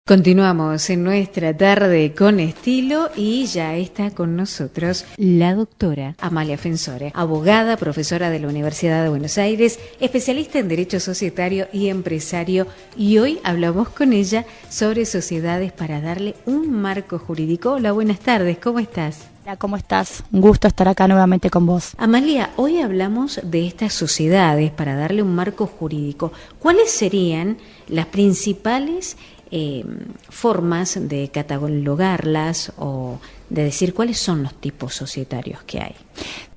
Continuamos en nuestra tarde con estilo y ya está con nosotros la doctora Amalia Fensore, abogada, profesora de la Universidad de Buenos Aires, especialista en Derecho Societario y Empresario, y hoy hablamos con ella sobre sociedades para darle un marco jurídico. Hola, buenas tardes, ¿cómo estás? Hola, ¿cómo estás? Un gusto estar acá nuevamente con vos. Amalia, hoy hablamos de estas sociedades para darle un marco jurídico. ¿Cuáles serían las principales formas de catalogarlas o de decir cuáles son los tipos societarios que hay?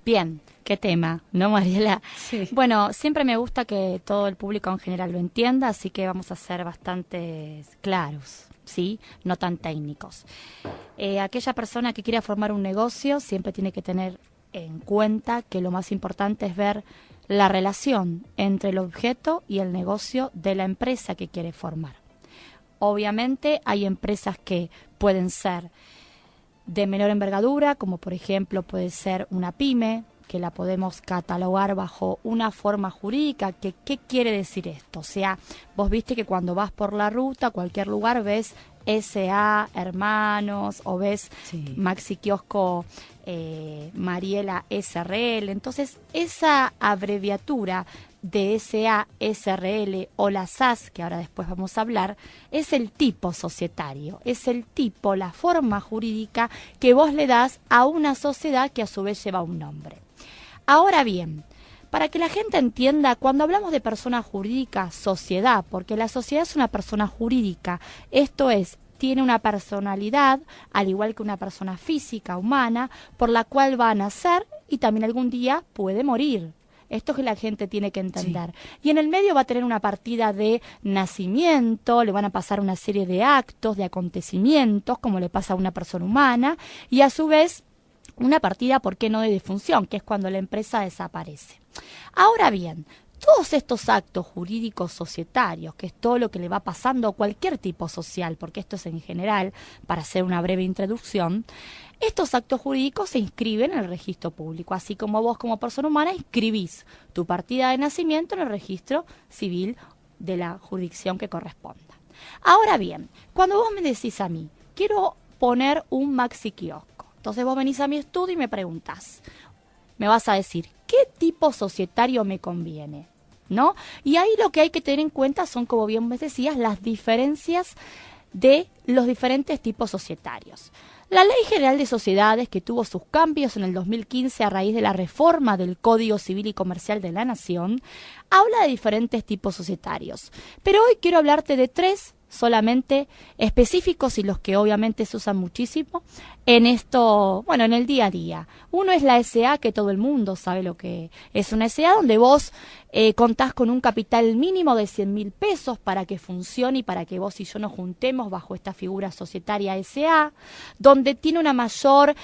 Bien, qué tema, ¿no, Mariela? Sí. Bueno, siempre me gusta que todo el público en general lo entienda, así que vamos a ser bastante claros, ¿sí? No tan técnicos. Aquella persona que quiera formar un negocio siempre tiene que tener en cuenta que lo más importante es ver la relación entre el objeto y el negocio de la empresa que quiere formar. Obviamente hay empresas que pueden ser de menor envergadura, como por ejemplo puede ser una pyme, que la podemos catalogar bajo una forma jurídica. ¿Qué quiere decir esto? O sea, vos viste que cuando vas por la ruta, cualquier lugar ves S.A. Hermanos o ves Maxi Kiosco Mariela S.R.L. Entonces, esa abreviatura de S.A., S.R.L. o las SAS, que ahora después vamos a hablar, es el tipo societario, es el tipo, la forma jurídica que vos le das a una sociedad que a su vez lleva un nombre. Ahora bien, para que la gente entienda, cuando hablamos de persona jurídica, sociedad, porque la sociedad es una persona jurídica, esto es, tiene una personalidad, al igual que una persona física, humana, por la cual va a nacer y también algún día puede morir. Esto es que la gente tiene que entender. Sí. Y en el medio va a tener una partida de nacimiento, le van a pasar una serie de actos, de acontecimientos, como le pasa a una persona humana, y a su vez una partida, ¿por qué no?, de defunción, que es cuando la empresa desaparece. Ahora bien, todos estos actos jurídicos societarios, que es todo lo que le va pasando a cualquier tipo social, porque esto es en general, para hacer una breve introducción, estos actos jurídicos se inscriben en el registro público, así como vos como persona humana inscribís tu partida de nacimiento en el registro civil de la jurisdicción que corresponda. Ahora bien, cuando vos me decís a mí, quiero poner un maxi kiosco, entonces vos venís a mi estudio y me preguntás, me vas a decir, ¿qué tipo societario me conviene? ¿No? Y ahí lo que hay que tener en cuenta son, como bien me decías, las diferencias de los diferentes tipos societarios. La Ley General de Sociedades, que tuvo sus cambios en el 2015 a raíz de la reforma del Código Civil y Comercial de la Nación, habla de diferentes tipos societarios. Pero hoy quiero hablarte de tres solamente específicos y los que obviamente se usan muchísimo en esto, bueno, en el día a día. Uno es la S.A., que todo el mundo sabe lo que es una S.A., donde vos contás con un capital mínimo de 100.000 pesos para que funcione y para que vos y yo nos juntemos bajo esta figura societaria S.A., donde tiene una mayor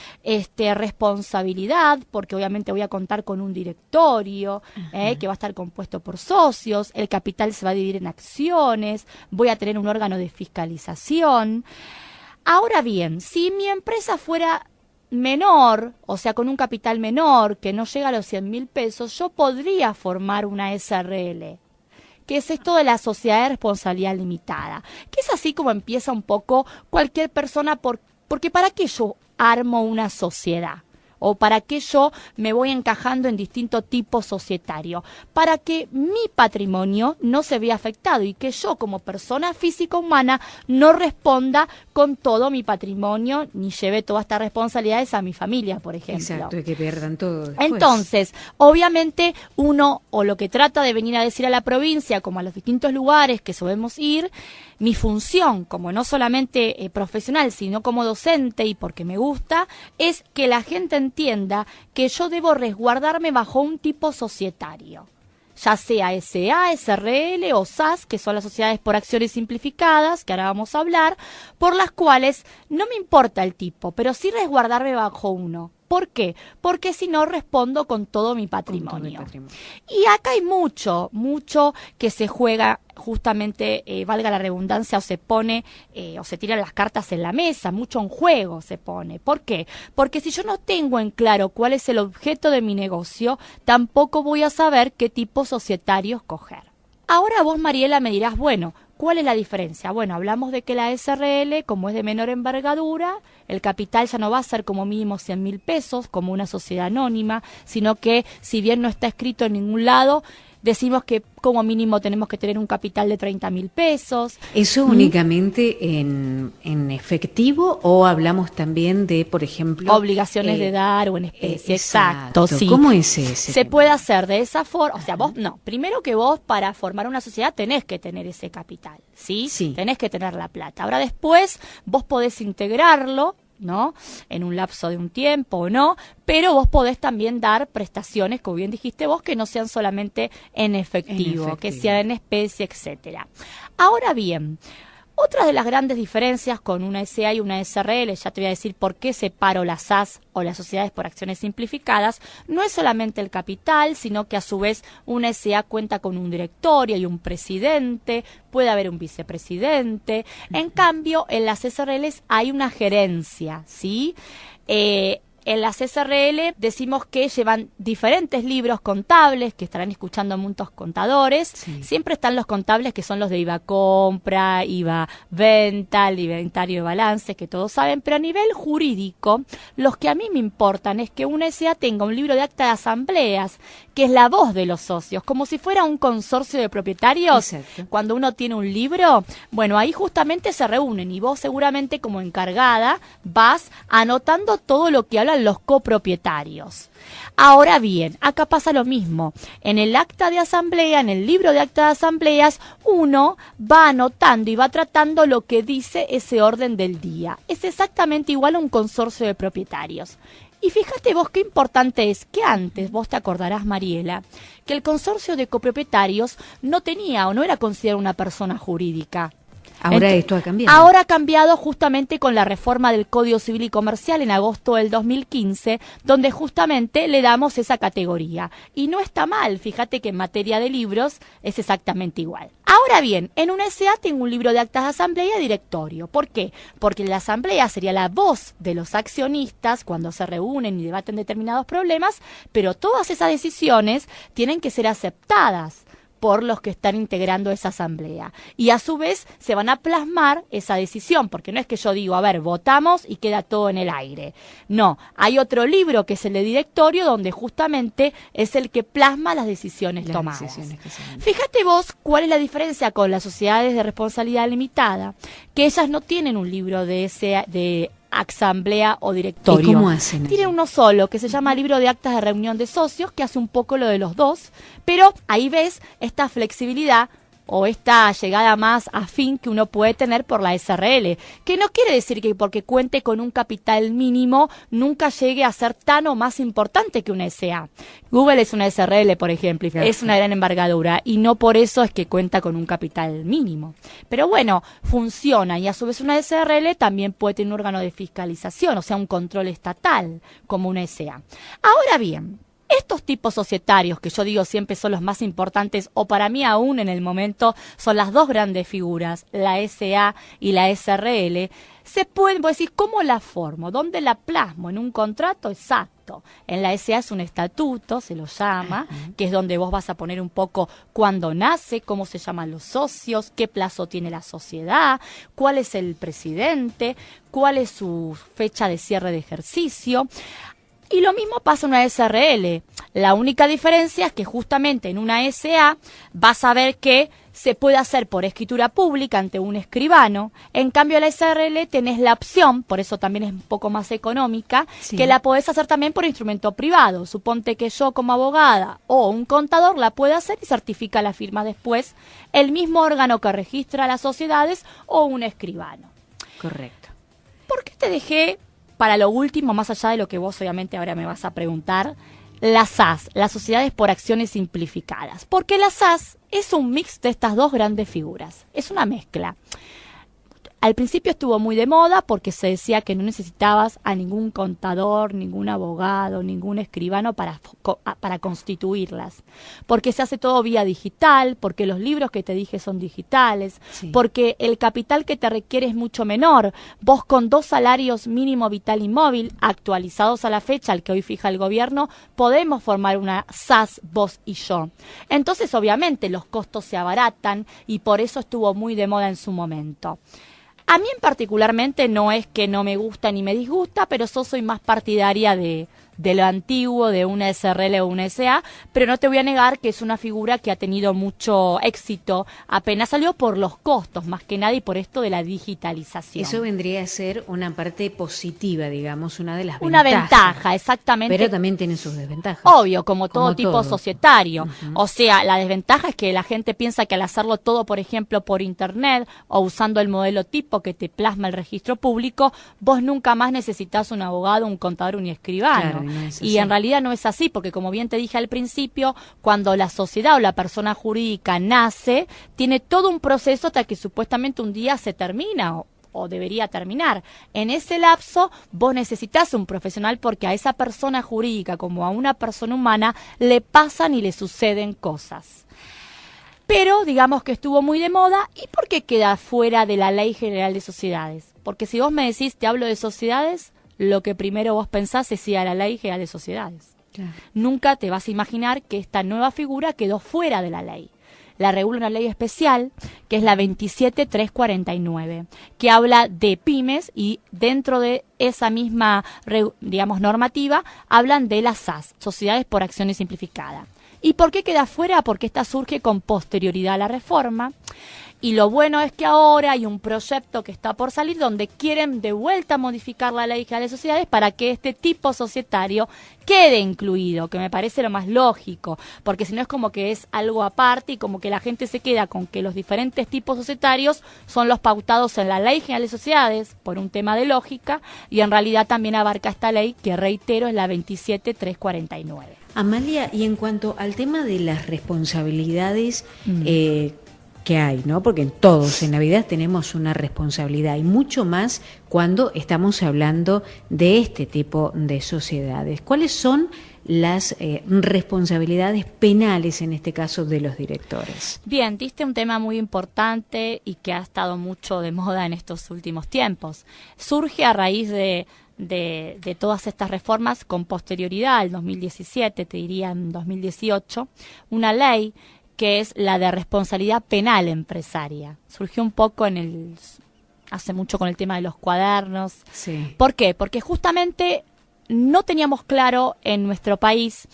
responsabilidad, porque obviamente voy a contar con un directorio que va a estar compuesto por socios, el capital se va a dividir en acciones, voy a tener un órgano de fiscalización. Ahora bien, si mi empresa fuera menor, o sea, con un capital menor, que no llega a los 100.000 pesos, yo podría formar una S.R.L., que es esto de la sociedad de responsabilidad limitada, que es así como empieza un poco cualquier persona, porque ¿para qué yo armo una sociedad? ¿O para qué yo me voy encajando en distintos tipos societarios? Para que mi patrimonio no se vea afectado y que yo como persona física humana no responda con todo mi patrimonio ni lleve todas estas responsabilidades a mi familia, por ejemplo. Exacto, y que pierdan todo después. Entonces, obviamente uno o lo que trata de venir a decir a la provincia como a los distintos lugares que solemos ir, mi función como no solamente profesional sino como docente y porque me gusta, es que la gente entienda que yo debo resguardarme bajo un tipo societario, ya sea S.A., S.R.L. o SAS, que son las sociedades por acciones simplificadas, que ahora vamos a hablar, por las cuales no me importa el tipo, pero sí resguardarme bajo uno. ¿Por qué? Porque si no respondo con todo mi patrimonio. Y acá hay mucho que se juega justamente, valga la redundancia, o se pone, o se tiran las cartas en la mesa, mucho en juego se pone. ¿Por qué? Porque si yo no tengo en claro cuál es el objeto de mi negocio, tampoco voy a saber qué tipo societario escoger. Ahora vos, Mariela, me dirás, bueno, ¿Cuál es la diferencia? Bueno, hablamos de que la SRL, como es de menor envergadura, el capital ya no va a ser como mínimo 100.000 pesos, como una sociedad anónima, sino que si bien no está escrito en ningún lado, decimos que como mínimo tenemos que tener un capital de 30.000 pesos. ¿Eso únicamente en efectivo o hablamos también de, por ejemplo... obligaciones de dar o en especie? Exacto, sí. ¿Cómo es ese? Se puede hacer de esa forma, o sea, vos no. Primero que vos para formar una sociedad tenés que tener ese capital, ¿sí? Sí. Tenés que tener la plata. Ahora después vos podés integrarlo, ¿no? En un lapso de un tiempo o no, pero vos podés también dar prestaciones, como bien dijiste vos, que no sean solamente en efectivo, que sean en especie, etcétera. Ahora bien, otra de las grandes diferencias con una SA y una SRL, ya te voy a decir por qué separo las SAS o las sociedades por acciones simplificadas, no es solamente el capital, sino que a su vez una SA cuenta con un directorio y un presidente, puede haber un vicepresidente. En cambio, en las SRLs hay una gerencia, ¿sí? En las SRL decimos que llevan diferentes libros contables, que estarán escuchando muchos contadores. Sí. Siempre están los contables que son los de IVA compra, IVA venta, el inventario de balance, que todos saben. Pero a nivel jurídico, los que a mí me importan es que una SA tenga un libro de acta de asambleas, que es la voz de los socios, como si fuera un consorcio de propietarios. Exacto. Cuando uno tiene un libro, bueno, ahí justamente se reúnen y vos seguramente como encargada vas anotando todo lo que hablan los copropietarios. Ahora bien, acá pasa lo mismo. En el acta de asamblea, en el libro de acta de asambleas, uno va anotando y va tratando lo que dice ese orden del día. Es exactamente igual a un consorcio de propietarios. Y fíjate vos qué importante es que antes, vos te acordarás, Mariela, que el consorcio de copropietarios no tenía o no era considerado una persona jurídica. Ahora esto ha cambiado. Ahora ha cambiado justamente con la reforma del Código Civil y Comercial en agosto del 2015, donde justamente le damos esa categoría. Y no está mal, fíjate que en materia de libros es exactamente igual. Ahora bien, en una SA tengo un libro de actas de asamblea y directorio. ¿Por qué? Porque la asamblea sería la voz de los accionistas cuando se reúnen y debaten determinados problemas, pero todas esas decisiones tienen que ser aceptadas por los que están integrando esa asamblea. Y a su vez se van a plasmar esa decisión, porque no es que yo digo, a ver, votamos y queda todo en el aire. No, hay otro libro que es el de directorio, donde justamente es el que plasma las decisiones tomadas. Fíjate vos cuál es la diferencia con las sociedades de responsabilidad limitada, que ellas no tienen un libro de asamblea o directorio. ¿Y cómo hacen? Tiene uno solo, que se llama libro de actas de reunión de socios, que hace un poco lo de los dos, pero ahí ves esta flexibilidad o esta llegada más afín que uno puede tener por la SRL, que no quiere decir que porque cuente con un capital mínimo nunca llegue a ser tan o más importante que una SA. Google es una SRL, por ejemplo, y es una gran envergadura, y no por eso es que cuenta con un capital mínimo. Pero bueno, funciona, y a su vez una SRL también puede tener un órgano de fiscalización, o sea, un control estatal, como una SA. Ahora bien, estos tipos societarios, que yo digo siempre son los más importantes, o para mí aún en el momento son las dos grandes figuras, la SA y la SRL, se pueden decir, ¿cómo la formo? ¿Dónde la plasmo? ¿En un contrato? Exacto. En la SA es un estatuto, se lo llama, que es donde vos vas a poner un poco cuándo nace, cómo se llaman los socios, qué plazo tiene la sociedad, cuál es el presidente, cuál es su fecha de cierre de ejercicio. Y lo mismo pasa en una SRL. La única diferencia es que justamente en una SA vas a ver que se puede hacer por escritura pública ante un escribano. En cambio, la SRL tenés la opción, por eso también es un poco más económica, sí, que la podés hacer también por instrumento privado. Suponte que yo como abogada o un contador la puede hacer y certifica la firma después el mismo órgano que registra las sociedades o un escribano. Correcto. ¿Por qué te dejé para lo último, más allá de lo que vos obviamente ahora me vas a preguntar, las SAS, las sociedades por acciones simplificadas? Porque la SAS es un mix de estas dos grandes figuras, es una mezcla. Al principio estuvo muy de moda porque se decía que no necesitabas a ningún contador, ningún abogado, ningún escribano para constituirlas. Porque se hace todo vía digital, porque los libros que te dije son digitales, sí, porque el capital que te requiere es mucho menor. Vos con 2 salarios mínimo vital y móvil actualizados a la fecha al que hoy fija el gobierno, podemos formar una SAS, vos y yo. Entonces, obviamente, los costos se abaratan y por eso estuvo muy de moda en su momento. A mí en particularmente no es que no me gusta ni me disgusta, pero yo soy más partidaria de lo antiguo, de una SRL o una SA, pero no te voy a negar que es una figura que ha tenido mucho éxito, apenas salió por los costos, más que nada, y por esto de la digitalización. Eso vendría a ser una parte positiva, digamos, una de las ventajas. Una ventaja, exactamente. Pero también tiene sus desventajas. Obvio, como todo tipo societario. Uh-huh. O sea, la desventaja es que la gente piensa que al hacerlo todo, por ejemplo, por internet o usando el modelo tipo que te plasma el registro público, vos nunca más necesitas un abogado, un contador, un escribano. Claro. Y en realidad no es así, porque como bien te dije al principio, cuando la sociedad o la persona jurídica nace, tiene todo un proceso hasta que supuestamente un día se termina o debería terminar. En ese lapso vos necesitas un profesional porque a esa persona jurídica como a una persona humana le pasan y le suceden cosas. Pero digamos que estuvo muy de moda. ¿Y por qué queda fuera de la Ley General de Sociedades? Porque si vos me decís, te hablo de sociedades, lo que primero vos pensás es ir a la Ley General de Sociedades. Claro. Nunca te vas a imaginar que esta nueva figura quedó fuera de la ley. La regula una ley especial, que es la 27349, que habla de pymes, y dentro de esa misma, digamos, normativa, hablan de las SAS, Sociedades por Acciones Simplificadas. ¿Y por qué queda fuera? Porque esta surge con posterioridad a la reforma. Y lo bueno es que ahora hay un proyecto que está por salir donde quieren de vuelta modificar la Ley General de Sociedades para que este tipo societario quede incluido, que me parece lo más lógico, porque si no es como que es algo aparte y como que la gente se queda con que los diferentes tipos societarios son los pautados en la Ley General de Sociedades por un tema de lógica, y en realidad también abarca esta ley que, reitero, es la 27349. Amalia, y en cuanto al tema de las responsabilidades que hay, ¿no? Porque todos en la vida tenemos una responsabilidad, y mucho más cuando estamos hablando de este tipo de sociedades. ¿Cuáles son las responsabilidades penales, en este caso, de los directores? Bien, diste un tema muy importante y que ha estado mucho de moda en estos últimos tiempos. Surge a raíz de todas estas reformas con posterioridad al 2017, te diría en 2018, una ley que es la de responsabilidad penal empresaria. Surgió un poco hace mucho con el tema de los cuadernos. Sí. ¿Por qué? Porque justamente no teníamos claro en nuestro país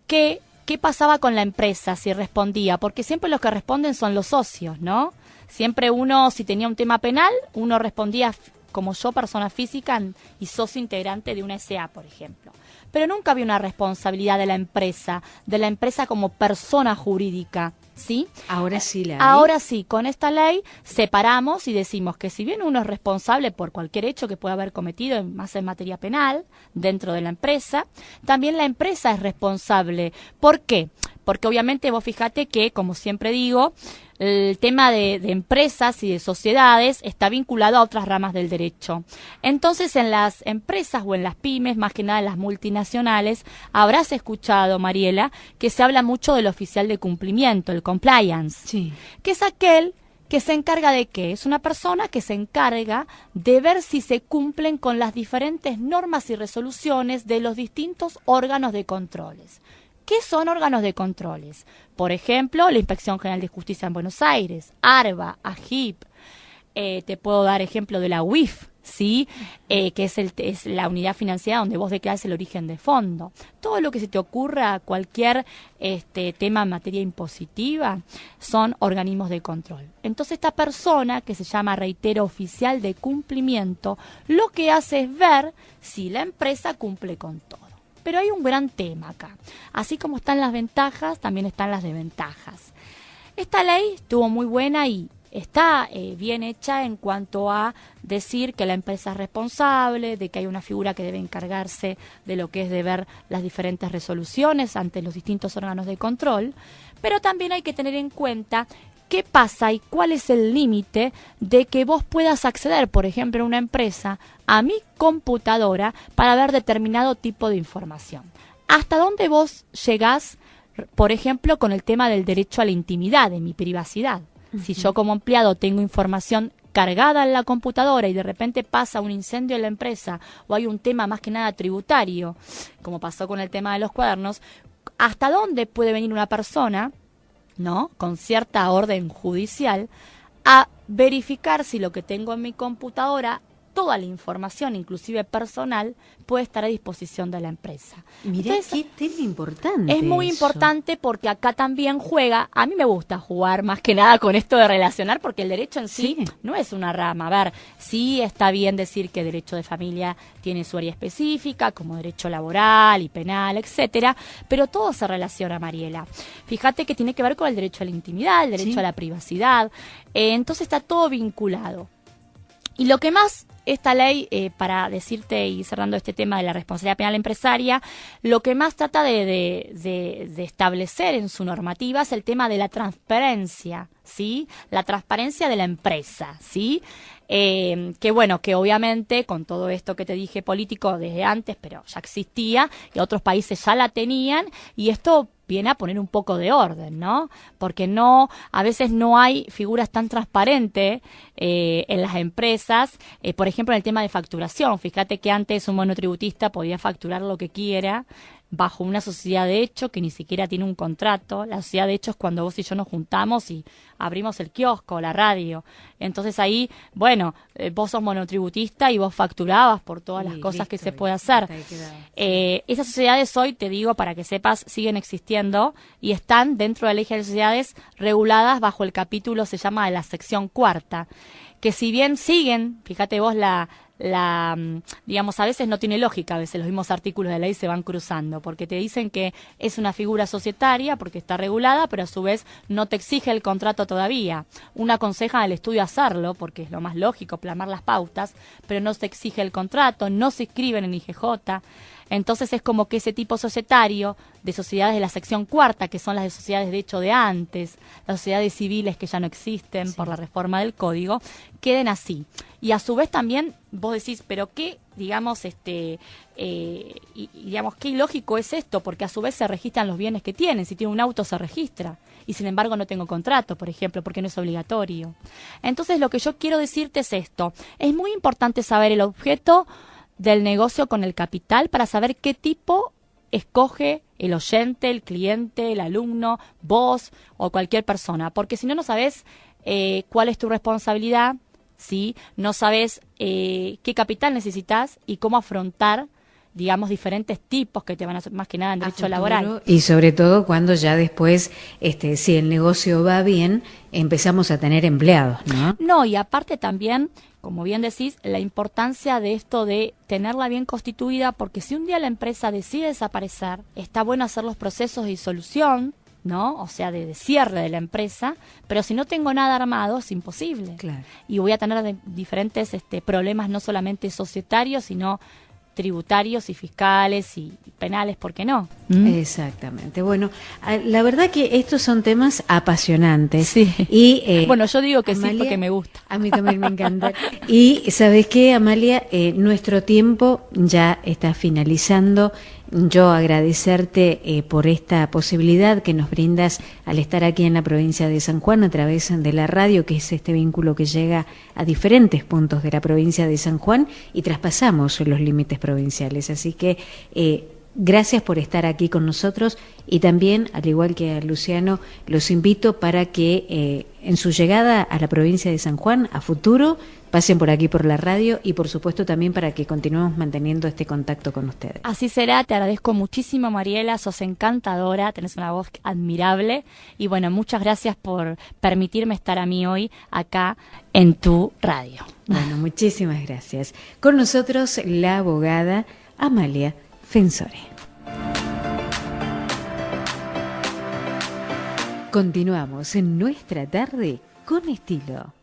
qué pasaba con la empresa, si respondía, porque siempre los que responden son los socios, ¿no? Siempre uno, si tenía un tema penal, uno respondía como yo, persona física y socio integrante de una SA, por ejemplo. Pero nunca había una responsabilidad de la empresa como persona jurídica, ¿sí? Ahora sí la hay. Ahora sí, con esta ley separamos y decimos que si bien uno es responsable por cualquier hecho que pueda haber cometido, más en materia penal, dentro de la empresa, también la empresa es responsable. ¿Por qué? Porque obviamente vos fíjate que, como siempre digo, el tema de empresas y de sociedades está vinculado a otras ramas del derecho. Entonces, en las empresas o en las pymes, más que nada en las multinacionales, habrás escuchado, Mariela, que se habla mucho del oficial de cumplimiento, el compliance, sí, que es aquel que se encarga de qué. Es una persona que se encarga de ver si se cumplen con las diferentes normas y resoluciones de los distintos órganos de controles. ¿Qué son órganos de controles? Por ejemplo, la Inspección General de Justicia en Buenos Aires, ARBA, AGIP, te puedo dar ejemplo de la UIF, ¿sí? Que es la unidad financiera donde vos declarás el origen de fondo. Todo lo que se te ocurra, cualquier tema en materia impositiva, son organismos de control. Entonces esta persona, que se llama, reitero, oficial de cumplimiento, lo que hace es ver si la empresa cumple con todo. Pero hay un gran tema acá. Así como están las ventajas, también están las desventajas. Esta ley estuvo muy buena y está bien hecha en cuanto a decir que la empresa es responsable, de que hay una figura que debe encargarse de lo que es de ver las diferentes resoluciones ante los distintos órganos de control, pero también hay que tener en cuenta ¿qué pasa y cuál es el límite de que vos puedas acceder, por ejemplo, en una empresa, a mi computadora para ver determinado tipo de información? ¿Hasta dónde vos llegás, por ejemplo, con el tema del derecho a la intimidad, de mi privacidad? Si yo como empleado tengo información cargada en la computadora y de repente pasa un incendio en la empresa o hay un tema más que nada tributario, como pasó con el tema de los cuadernos, ¿hasta dónde puede venir una persona, ¿no?, con cierta orden judicial a verificar si lo que tengo en mi computadora, toda la información, inclusive personal, puede estar a disposición de la empresa? Mirá, entonces, qué tema importante. es muy eso. importante porque acá también juega, a mí me gusta jugar más que nada con esto de relacionar, porque el derecho en sí no es una rama. A ver, sí está bien decir que derecho de familia tiene su área específica, como derecho laboral y penal, etcétera, pero todo se relaciona, Mariela. Fíjate que tiene que ver con el derecho a la intimidad, el derecho a la privacidad, entonces está todo vinculado. Y lo que más esta ley, para decirte y cerrando este tema de la responsabilidad penal empresaria, lo que más trata de establecer en su normativa es el tema de la transparencia, ¿sí? La transparencia de la empresa, ¿sí? Que bueno, que obviamente con todo esto que te dije político desde antes, pero ya existía y otros países ya la tenían, y esto viene a poner un poco de orden, ¿no? Porque a veces no hay figuras tan transparentes en las empresas, por ejemplo, en el tema de facturación. Fíjate que antes un monotributista podía facturar lo que quiera bajo una sociedad de hecho que ni siquiera tiene un contrato. La sociedad de hecho es cuando vos y yo nos juntamos y abrimos el kiosco, la radio. Entonces ahí, bueno, vos sos monotributista y vos facturabas por todas las cosas que se puede hacer. Esas sociedades hoy, te digo, para que sepas, siguen existiendo y están dentro de la ley de sociedades reguladas bajo el capítulo, se llama de la sección cuarta, que si bien siguen, fíjate vos digamos, a veces no tiene lógica, a veces los mismos artículos de ley se van cruzando, porque te dicen que es una figura societaria porque está regulada, pero a su vez no te exige el contrato todavía. Uno aconseja al estudio hacerlo, porque es lo más lógico, plasmar las pautas, pero no se exige el contrato, no se inscriben en IGJ. Entonces es como que ese tipo societario de sociedades de la sección cuarta, que son las de sociedades de hecho de antes, las sociedades civiles que ya no existen por la reforma del código, queden así. Y a su vez también vos decís, pero qué, digamos, digamos, qué ilógico es esto, porque a su vez se registran los bienes que tienen. Si tiene un auto se registra y sin embargo no tengo contrato, por ejemplo, porque no es obligatorio. Entonces lo que yo quiero decirte es esto: es muy importante saber el objeto del negocio con el capital para saber qué tipo escoge el oyente, el cliente, el alumno, vos o cualquier persona, porque si no, no sabes cuál es tu responsabilidad, ¿sí? No sabes qué capital necesitas y cómo afrontar, digamos, diferentes tipos que te van a hacer, más que nada en derecho laboral. Y sobre todo cuando ya después, si el negocio va bien, empezamos a tener empleados, ¿no? No, y aparte también, como bien decís, la importancia de esto de tenerla bien constituida, porque si un día la empresa decide desaparecer, está bueno hacer los procesos de disolución, ¿no? O sea, de cierre de la empresa, pero si no tengo nada armado es imposible. Claro. Y voy a tener diferentes problemas, no solamente societarios, sino tributarios y fiscales y penales, ¿por qué no? Exactamente. Bueno, la verdad que estos son temas apasionantes. Sí. Y, bueno, yo digo que Amalia, sí porque me gusta. A mí también me encanta. Y ¿sabes qué, Amalia? Nuestro tiempo ya está finalizando. Yo agradecerte por esta posibilidad que nos brindas al estar aquí en la provincia de San Juan a través de la radio, que es este vínculo que llega a diferentes puntos de la provincia de San Juan y traspasamos los límites provinciales. Así que gracias por estar aquí con nosotros y también, al igual que a Luciano, los invito para que en su llegada a la provincia de San Juan, a futuro, pasen por aquí por la radio y por supuesto también para que continuemos manteniendo este contacto con ustedes. Así será, te agradezco muchísimo, Mariela, sos encantadora, tenés una voz admirable y bueno, muchas gracias por permitirme estar a mí hoy acá en tu radio. Bueno, muchísimas gracias. Con nosotros la abogada Amalia Fensore. Continuamos en nuestra tarde con estilo.